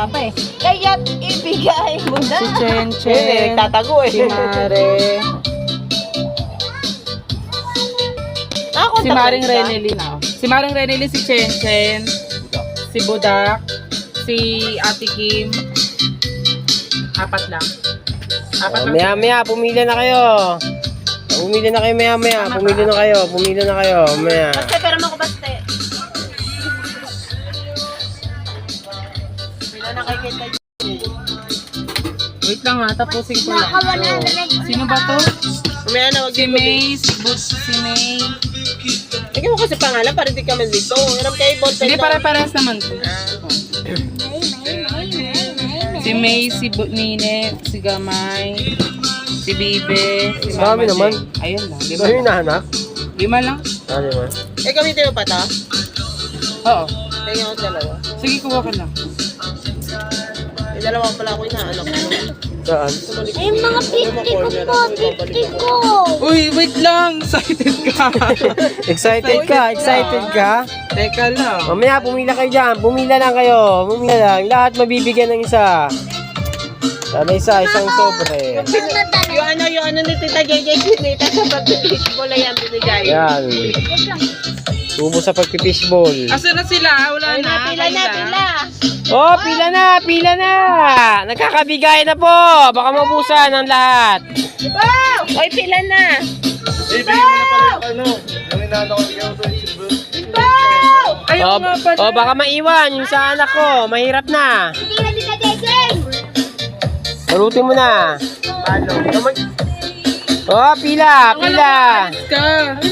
wala pa eh. Kaya ibigay mo na. Si Chen Chen. Tatago eh. Si Mare. Si Maring Renelin. Si Maring Renelin, si Chen Chen. Si Budak. Si Ate Kim. Apat lang. Apat lang. Maya-maya, pumili na kayo. Pumili na kayo maya-maya. Pumili na kayo. Pumili na kayo. Maya. Baste, pero mo ko baste. Pila na kay kita. Wait lang ha, tapusin ko lang. Sino ba to? Maya na, wag Si May, si May. Tingnan mo kasi pangalan para hindi ka malito. Hirap kayo ball pen. Hindi, pare-parehas naman to. Si May, si Nine, si Gamay, si Bibe, si Mama Dami naman. Jen. Ayun lang, Ito yung hinahanap? 5 lang. Ano naman? Gamitin mo pa ito? Oo. Tingnan ko dalawa. Sige, kuha ka lang. May dalawa pala ako inaanak ko. Saan? Ay, mga 50 ko po, 50 ko. Uy, wait lang! Excited ka! Excited ka? Excited ka? Teka lang. Mamaya, pumila kayo dyan. Pumila lang kayo. Pumila lang. Lahat mabibigyan ng isa. Sana isa, isang sobre. Yung ano ni Tita JJ Sinita sa pag-fishball na yan binigay. Yan. Tubo sa pagpipishball. Asa na sila? Wala na. Pila na, pila. Oh, pila na, pila na. Nagkakabigay na po. Baka mabusan ang lahat. Wow! Oy, pila na. Ayaw Oh, nga pala. oh, baka maiwan yung sa anak ko. Mahirap na. Hindi na Tita JJ. Parutin mo na. Oh, pila, pila. Ka.